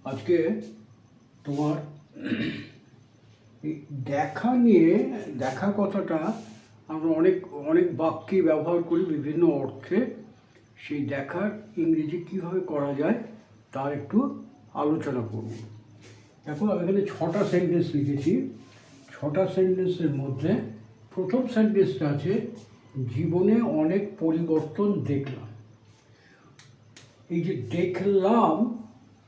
আজকে তোমার এই দেখা নিয়ে, দেখা কথাটা আমরা অনেক অনেক বাক্যে ব্যবহার করি বিভিন্ন অর্থে। সেই দেখার ইংরেজি কীভাবে করা যায় তার একটু আলোচনা করব। দেখো, আমি এখানে 6টা সেন্টেন্স লিখেছি। 6টা সেন্টেন্সের মধ্যে প্রথম সেন্টেন্সটা আছে, জীবনে অনেক পরিবর্তন দেখলাম। এই যে দেখলাম,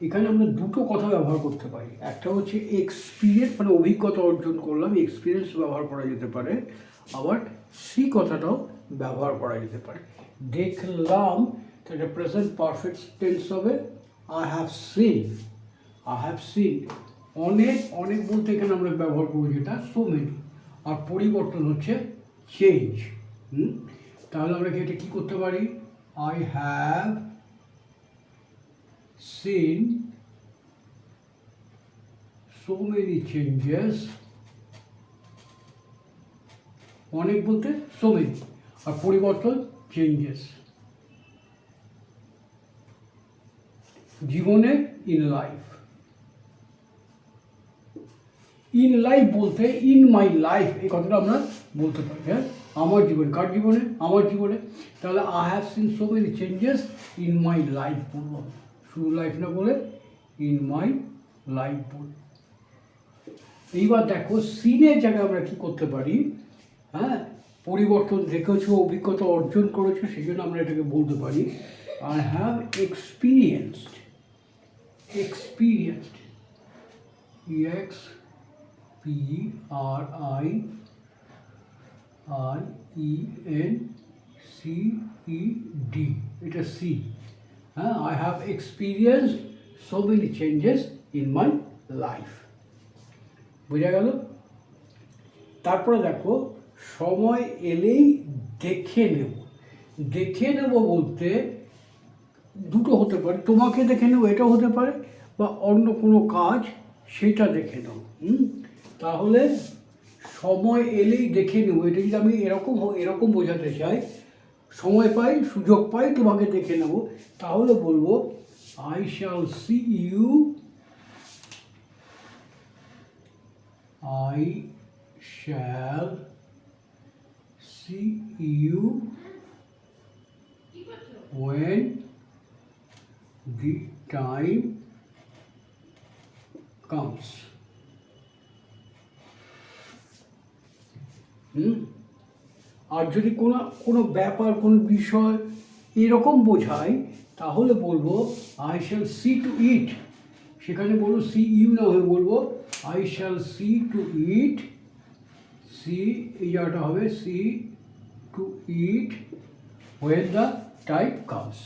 এখানে আমরা দুটো কথা ব্যবহার করতে পারি। একটা হচ্ছে এক্সপিরিয়েন্স, মানে অভিজ্ঞতা অর্জন করলাম, এক্সপিরিয়েন্স ব্যবহার করা যেতে পারে। আবার সি কথাটাও ব্যবহার করা যেতে পারে। দেখলাম তাহলে প্রেজেন্ট পারফেক্ট টেন্স হবে I have seen. I have seen. অনেক অনেক বলতে এখানে আমরা ব্যবহার করবো যেটা সো মেনি। আর পরিবর্তন হচ্ছে চেঞ্জ। তাহলে আমরা কি এটা কী করতে পারি? I have seen so many changes. অনেক বলতে so many, আর পরিবর্তন চেঞ্জেস। জীবনে ইন লাইফ। ইন লাইফ বলতে ইন মাই লাইফ, এই কথাটা আমরা বলতে পারি। হ্যাঁ, আমার জীবনে। কার জীবনে? আমার জীবনে। তাহলে I have seen so many changes in my life বলবো, শুধু লাইফ না বলে ইন মাই লাইফ বল। এইবার দেখো, সিনের জায়গায় আমরা কী করতে পারি? হ্যাঁ, পরিবর্তন দেখেছো, অভিজ্ঞতা অর্জন করেছো, সেই জন্য আমরা এটাকে বলতে পারি I have experienced. Experienced, X P R I R E N C E D, এটা সি। হ্যাঁ, I have experienced so many changes in my life. বোঝা গেল? তারপরে দেখো, সময় এলেই দেখে নেব। দেখে নেব বলতে দুটো হতে পারে, তোমাকে দেখে নেব এটাও হতে পারে, বা অন্য কোনো কাজ সেটা দেখে নেব। তাহলে সময় এলেই দেখে নেব, এটা যদি আমি এরকম বোঝাতে চাই, সময় পাই, সুযোগ পাই, তোমাকে দেখে নেব, তাহলে বলবো I shall see you, I shall see you when the time comes. আর যদি কোনো ব্যাপার, কোনো বিষয় এরকম বোঝায়, তাহলে বলবো I shall see to it. সেখানে বলবো সি ইউ না হয়ে বলবো I shall see to it. See, এই জায়গাটা হবে see to it when the time comes.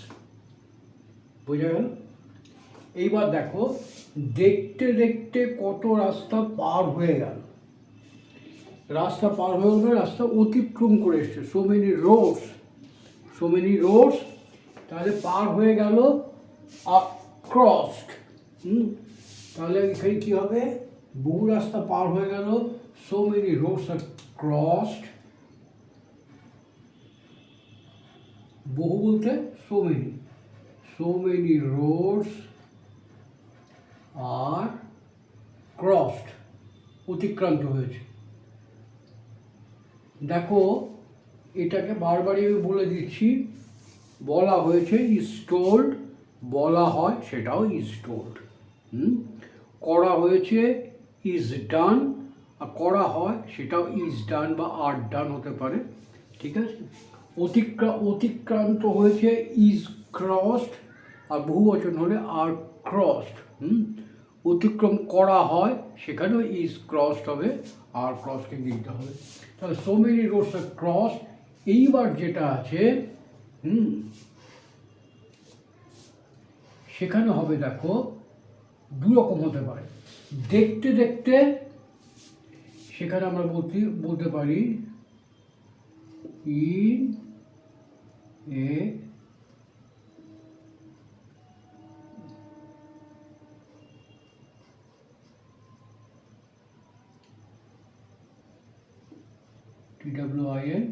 বোঝা গেল? এইবার দেখো, দেখতে দেখতে কত রাস্তা পার হয়ে গেল। রাস্তা পার হয়ে গেল, রাস্তা অতিক্রম করে এসছে। So many roads, so many roads, তাহলে পার হয়ে গেল ক্রসড। তাহলে এখানে কী হবে? বহু রাস্তা পার হয়ে গেল, so many roads are crossed. বহু বলতে so many, so many roads are crossed, অতিক্রান্ত হয়েছে। দেখো, এটাকে বারবারই আমি বলে দিচ্ছি, বলা হয়েছে ইজ টোল্ড, বলা হয় সেটাও ইজ টোল্ড। করা হয়েছে ইজ ডান, আর করা হয় সেটাও ইজ ডান বা আর ডান হতে পারে। ঠিক আছে? অতিক্রান্ত হয়েছে ইজ ক্রসড, আর বহুবচন হলে আর ক্রসড। অতিক্রম করা হয় সেখানেও ইজ ক্রসড হবে, আর ক্রসকে দিতে হবে। তাহলে সো মেনি রোডস আর ক্রস। এইবার যেটা আছে সেখানে হবে, দেখো, দু রকম হতে পারে। দেখতে দেখতে, সেখানে আমরা বলতে পারি in a TWINKLE,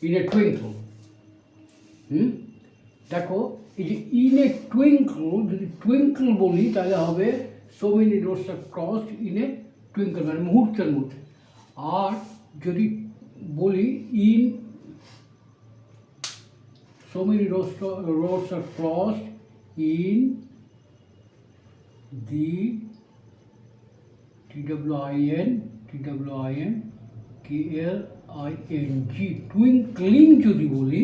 in a twinkle। দেখো, এই যে ইন এ টুইঙ্কল, যদি টুইঙ্কল বলি তাহলে হবে so many roads are crossed in a twinkle, মানে মুহূর্তের মধ্যে। আর যদি বলি in so many roads are crossed in the TWINKLING twinkling যদি বলি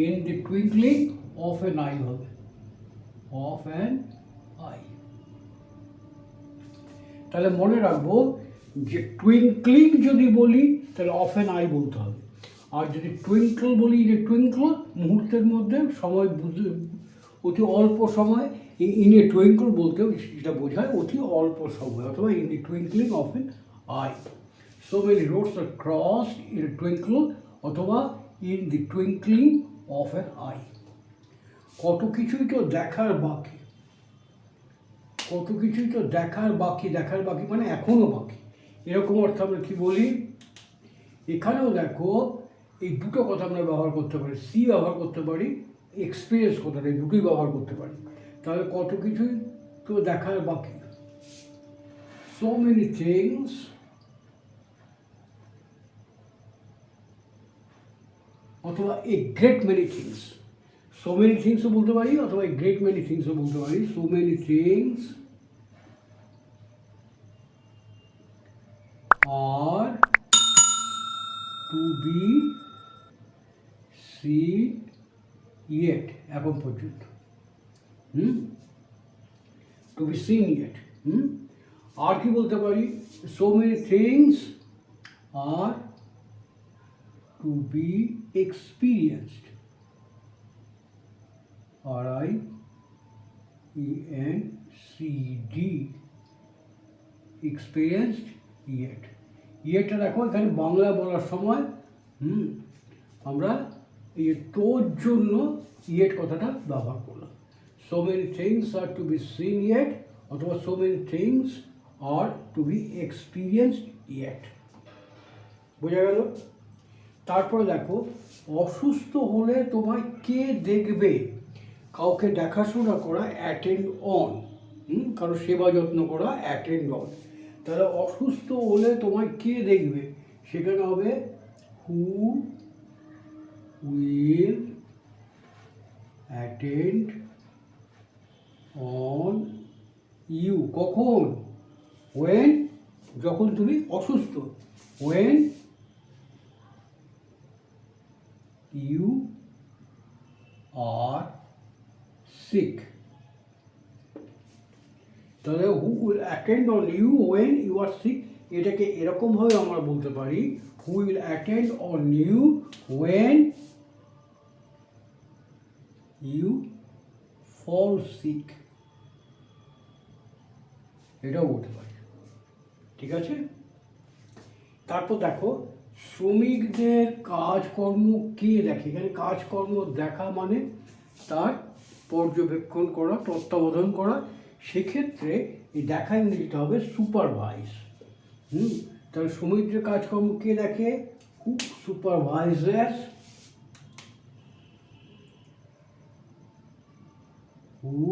in the twinkling of an eye হবে, of an eye। তাহলে মনে রাখবো যে টুইঙ্কলিং যদি বলি তাহলে অফ অ্যান আই বলতে হবে, আর যদি টুইঙ্কল বলি ইন এ টুইঙ্কল মুহূর্তের মধ্যে, সময় অতি অল্প সময়, ইন এ টুইঙ্কল বলতেও যেটা বোঝায় অতি অল্প সময়, অথবা in the twinkling of an eye. So many roads are crossed in a twinkle, অথবা in the twinkling of an eye. কত কিছুই তো দেখার বাকি, কত কিছুই তো দেখার বাকি, দেখার বাকি মানে এখনও বাকি, এরকম অর্থে আমরা কী বলি। এখানেও দেখো এই দুটো কথা আমরা ব্যবহার করতে পারি, সি ব্যবহার করতে পারি, এক্সপিরিয়েন্স কথাটা, এই দুটোই ব্যবহার করতে পারি। তাহলে কত কিছুই তো দেখার বাকি, সো মেনি থিংস অথবা a great many things, so many থিংসও বলতে পারি, অথবা এ গ্রেট মেনি থিংসও বলতে পারি। So many things are to be seen yet, এখন পর্যন্ত টু বি সিন ইয়েট। আর কি বলতে পারি, so many things are to be experienced, RIENCD, experienced yet. ইয়েটটা দেখো এখানে বাংলা বলার সময় আমরা এই তোর জন্য ইয়েট কথাটা ব্যবহার করলাম। So many things are to be seen yet, অথবা so many things are to be experienced yet. বোঝা গেল? তারপরে দেখো, অসুস্থ হলে তোমায় কে দেখবে? কাউকে দেখাশোনা করা, অ্যাটেন্ড অন, কারো সেবা যত্ন করা, অ্যাটেন্ড অন। তাহলে অসুস্থ হলে তোমায় কে দেখবে? সেখানে হবে হু will attend on you, কখন? when, যখন তুমি অসুস্থ, when you are sick। তাহলে who will attend on you when you are sick, এটাকে এরকমভাবে আমরা বলতে পারি, who will attend on you when you fall sick, এটাও বলতে পারি। ঠিক আছে? তারপর দেখো, শ্রমিকদের কাজকর্ম কে দেখে? এখানে কাজকর্ম দেখা মানে তার পর্যবেক্ষণ করা, তত্ত্বাবধান করা। সেক্ষেত্রে এই দেখা ইংরেজিটা হবে সুপারভাইজ। তাহলে শ্রমিকদের কাজকর্ম কে দেখে? Who সুপারভাইজেস, who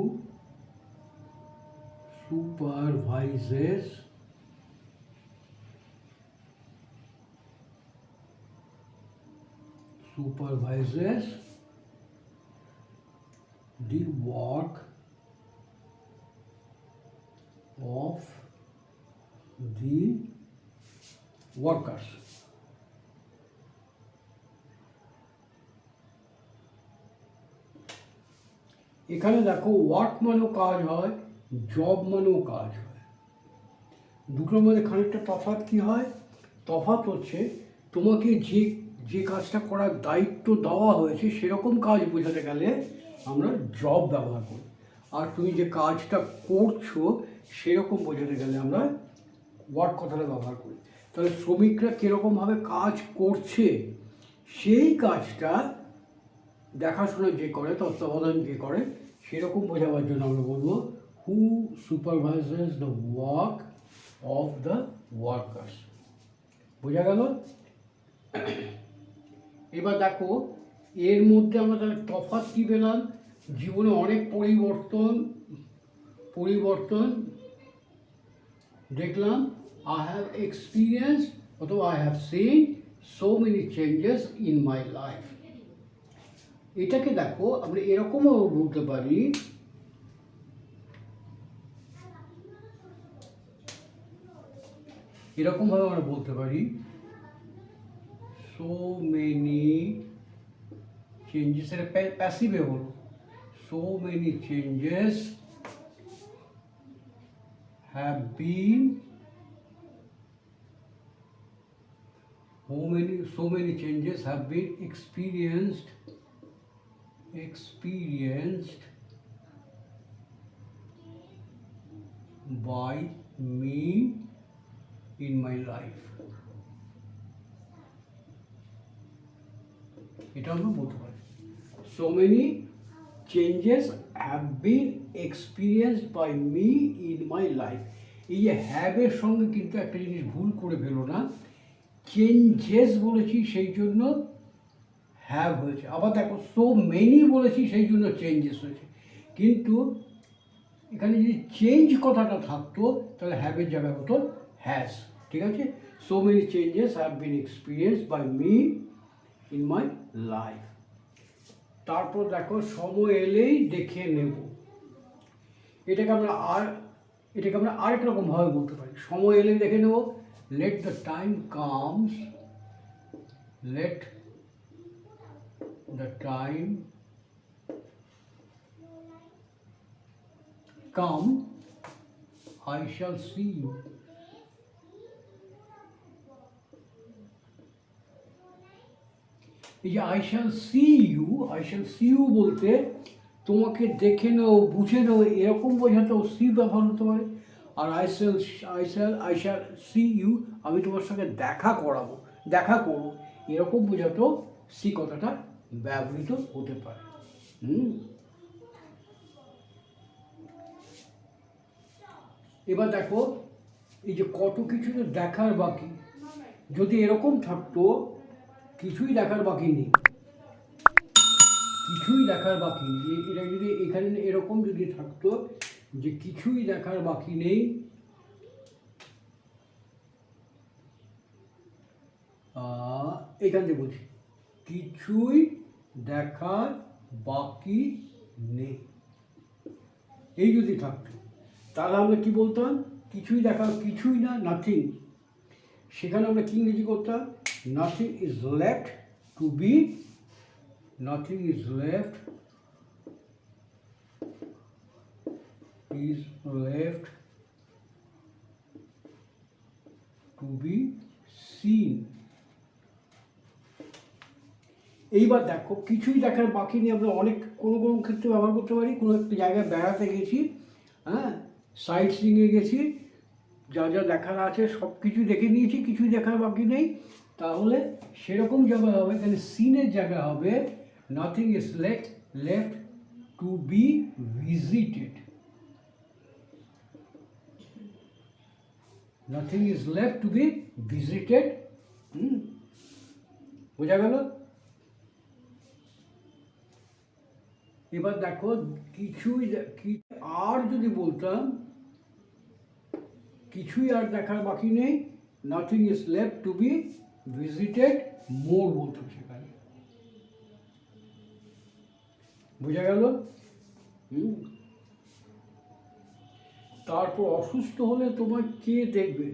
supervises the work of the workers। এখানে দেখো, ওয়ার্ক মানেও কাজ হয়, জব মানেও কাজ হয়। দুটোর মধ্যে খানিকটা তফাৎ কি হয়? তফাৎ হচ্ছে তোমাকে যে কাজটা করার দায়িত্ব দেওয়া হয়েছে সেরকম কাজ বোঝাতে গেলে আমরা জব ব্যবহার করি, আর তুমি যে কাজটা করছো সেরকম বোঝাতে গেলে আমরা ওয়ার্ক কথাটা ব্যবহার করি। তাহলে শ্রমিকরা কীরকমভাবে কাজ করছে সেই কাজটা দেখাশোনা যে করে, তত্ত্বাবধান যে করে, সেরকম বোঝাবার জন্য আমরা বলবো who supervises the work of the workers. বোঝা গেল? এবার দেখো, এর মধ্যে আমরা তাহলে তফাৎ কী পেলাম? জীবনে অনেক পরিবর্তন দেখলাম। আই হ্যাভ এক্সপিরিয়েন্স অথবা I have seen so many changes in my life. এটাকে দেখো আমরা এরকমও বলতে পারি, এরকমভাবে আমরা বলতে পারি সো মেনি চেঞ্জেস, এটা প্যাসিভে হলো। So many changes have bin, so many changes have been experienced by me in my life। এটা আমরা বলতে পারি so many changes have been experienced by me in my life। এই যে হ্যাভ এর সঙ্গে কিন্তু একটা জিনিস ভুল করে ফেলো না, চেঞ্জেস বলেছি সেই জন্য হ্যাভ হয়েছে, আবার দেখো সো মেনি বলেছি সেই জন্য চেঞ্জেস হয়েছে। কিন্তু এখানে যদি চেঞ্জ কথাটা থাকতো তাহলে হ্যাভের জায়গায় হতো হ্যাজ। ঠিক আছে, so many changes have been experience by me in my life. তারপর দেখো সময় এলেই দেখে নেব। এটাকে আমরা আরেক রকমভাবে বলতে পারি, সময় এলেই দেখে নেব। let the time comes come I shall see you। এই যে I shall see you বলতে তোমাকে দেখে নেও, বুঝে নেও, এরকম বোঝাতেও সি ব্যবহার হতে পারে। আর I shall see you, আমি তোমার সঙ্গে দেখা করবো, এরকম বোঝাতেও সি কথাটা ব্যবহৃত হতে পারে। এবার দেখো এই যে কত কিছু দেখার বাকি, যদি এরকম থাকতো কিছুই দেখার বাকি নেই, এটা যদি এখানে এরকম যদি থাকতো যে কিছুই দেখার বাকি নেই, এখান থেকে বলছি কিছুই দেখার বাকি নেই, এই যদি থাকতো তাহলে আমরা কি বলতাম, কিছুই না, নাথিং। সেখানে আমরা কি ইংরেজি করতাম, nothing is left to be seen। এইবার দেখো কিছুই দেখার বাকি নেই আমরা কোনো ক্ষেত্রে ব্যবহার করতে পারি। কোনো একটা জায়গায় বেড়াতে গেছি, সাইট সিইংয়ে গেছি, যা দেখার আছে সব কিছু দেখে নিয়েছি, কিছুই দেখার বাকি নেই, তাহলে সেরকম জায়গা হবে, এখানে সিনের জায়গা হবে nothing is left to be visited. বোঝা গেল? এবার দেখো আর যদি বলতাম কিছুই আর দেখার বাকি নেই, nothing is left to be visited more বলতাম সেখানে। বোঝা গেল? তারপর অসুস্থ হলে তোমার কে দেখবে,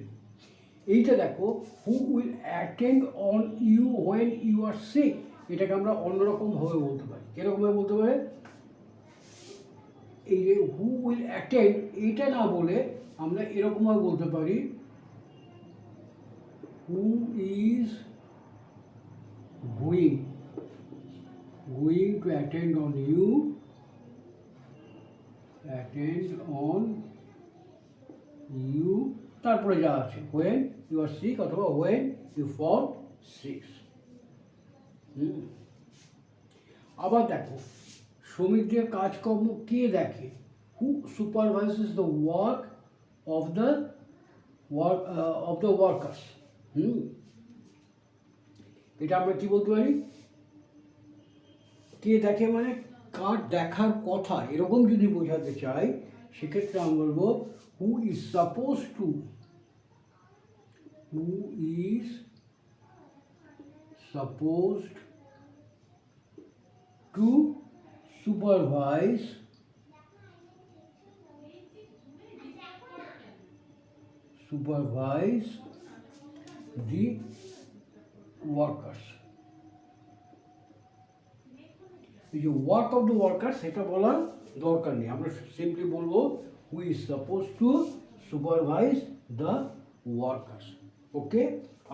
এইটা দেখো who will attend on you when you are sick. এটাকে আমরা অন্যরকমভাবে বলতে পারি, কিরকমভাবে বলতে পারে, এই যে হু উইল অ্যাটেন্ড এইটা না বলে আমরা এরকমভাবে বলতে পারি who is going to attend on you, তারপরে যা আছে হোয়েন ইউ আর সিক অথবা হোয়েন ইউ ফল সিক। আবার দেখো শ্রমিকদের কাজকর্ম কে দেখে, who supervises the work of the workers. এটা আমরা কি বলতে পারি, কে দেখে মানে কার দেখার কথা এরকম যদি বোঝাতে চাই সেক্ষেত্রে আমি বলবো who is suppose two, who is supposed to supervise the workers. এই যে ওয়ার্ক অফ দ্য ওয়ার্কার সেটা বলার দরকার নেই, আমরা সিম্পলি বলবো who is suppose to supervise the workers. Okay,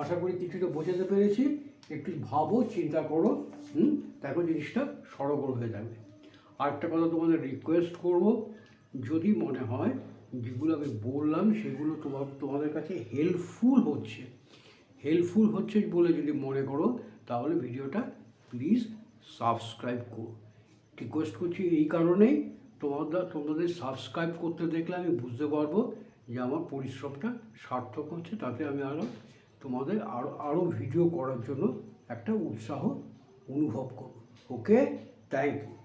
আশা করি কিছুটা বোঝাতে পেরেছি। একটু ভাবো, চিন্তা করো, দেখো জিনিসটা সরগোল হয়ে যাবে। আরেকটা কথা তোমাদের রিকোয়েস্ট করব, যদি মনে হয় যেগুলো আমি বললাম সেগুলো তোমাদের কাছে হেল্পফুল হচ্ছে বলে যদি মনে করো, তাহলে ভিডিওটা প্লিজ সাবস্ক্রাইব করো। রিকোয়েস্ট করছি এই কারণেই, তোমাদের সাবস্ক্রাইব করতে দেখলে আমি বুঝতে পারবো যে আমার পরিশ্রমটা সার্থক হচ্ছে, তাতে আমি তোমাদের আরও ভিডিও করার জন্য একটা উৎসাহ অনুভব করব। ওকে, থ্যাংক ইউ।